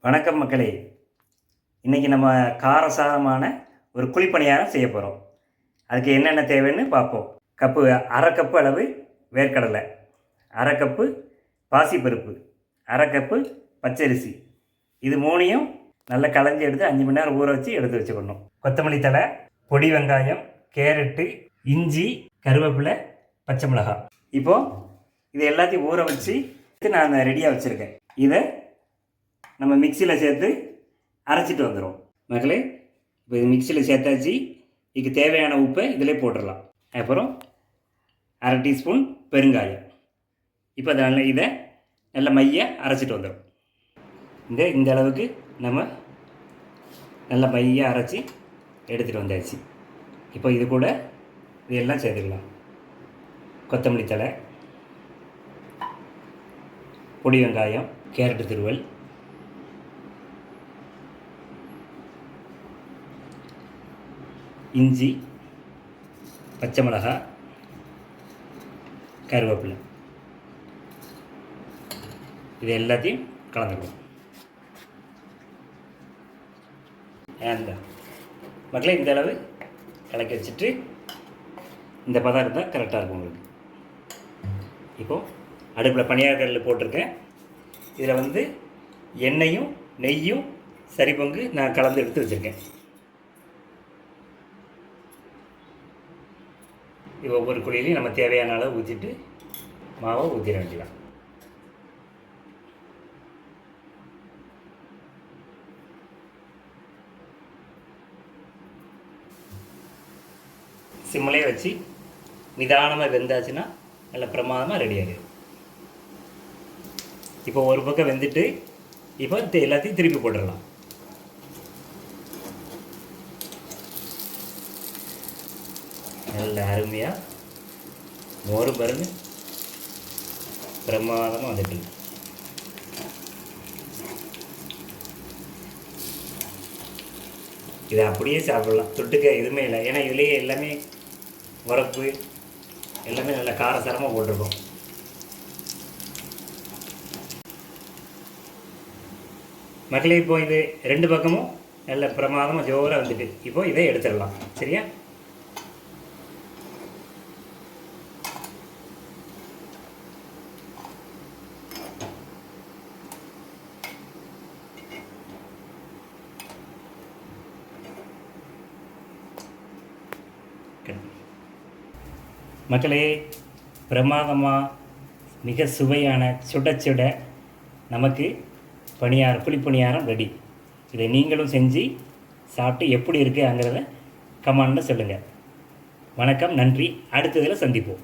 வணக்கம் மக்களே. இன்றைக்கி நம்ம காரசாரமான ஒரு குழிப்பணியாரம் செய்ய போகிறோம். அதுக்கு என்னென்ன தேவைன்னு பார்ப்போம். அரை கப்பு அளவு வேர்க்கடலை, அரை கப்பு பாசிப்பருப்பு, அரை கப்பு பச்சரிசி. இது மூணையும் நல்லா களைஞ்சி எடுத்து 5 மணி நேரம் ஊற வச்சு எடுத்து வச்சுக்கணும். கொத்தமல்லி தழை, பொடி வெங்காயம், கேரட்டு, இஞ்சி, கருவேப்பிலை, பச்சை மிளகாய். இப்போது இது எல்லாத்தையும் ஊற வச்சு நான் ரெடியாக வச்சுருக்கேன். இதை நம்ம மிக்சியில் சேர்த்து அரைச்சிட்டு வந்துடும் மக்களே. இப்போ இது மிக்சியில் சேர்த்தாச்சு. இதுக்கு தேவையான உப்பை இதிலே போட்டுடலாம். அப்புறம் அரை டீஸ்பூன் பெருங்காயம். இப்போ இதை நல்ல மையாக அரைச்சிட்டு வந்துடும். இந்த அளவுக்கு நம்ம நல்ல மையாக அரைச்சி எடுத்துகிட்டு வந்தாச்சு. இப்போ இது கூட இதெல்லாம் சேர்த்துக்கலாம். கொத்தமல்லி தழை, பொடி வெங்காயம், கேரட்டு துருவல், இஞ்சி, பச்சை மிளகாய், கருவேப்பிலை. இது எல்லாத்தையும் கலந்துக்கணும். மக்களே, இந்த அளவு கலக்கி வச்சுட்டு இந்த பதார்த்தம் தான் கரெக்டாக இருக்கும் உங்களுக்கு. இப்போது அடுப்பில் பனியாரக்கல்லில் போட்டிருக்கேன். இதில் எண்ணெயும் நெய்யும் சரி பங்கு நான் கலந்து எடுத்து வச்சுருக்கேன். இது ஒவ்வொரு குழியிலையும் நம்ம தேவையான அளவு ஊற்றிட்டு மாவை ஊற்றிட வேண்டியதான். சிம்மிலே வச்சு நிதானமாக வெந்தாச்சுன்னா நல்ல பிரமாதமாக ரெடி ஆகிடும். இப்போ ஒரு பக்கம் வெந்துட்டு இப்போ எல்லாத்தையும் திருப்பி போட்டுடலாம். நல்ல அருமையாக மோர் பருங்க பிரமாதமாக வந்துட்டு. இதை அப்படியே சாப்பிடலாம், தொட்டுக்க எதுவுமே இல்லை. ஏன்னா இதுலேயே எல்லாமே உரப்பு எல்லாமே நல்ல காரசாரமாக போட்டிருக்கோம். மக்களே, இப்போ இது 2 பக்கமும் நல்ல பிரமாதமாக ஜோராக வந்துட்டு. இப்போ இதை எடுத்துடலாம். சரியா? மக்களே, பிரமாதமாக மிக சுவையான சுட சுட நமக்கு குழிப்பணியாரம் ரெடி. இதை நீங்களும் செஞ்சு சாப்பிட்டு எப்படி இருக்குங்கிறத கமெண்டில் சொல்லுங்கள். வணக்கம், நன்றி. அடுத்ததில் சந்திப்போம்.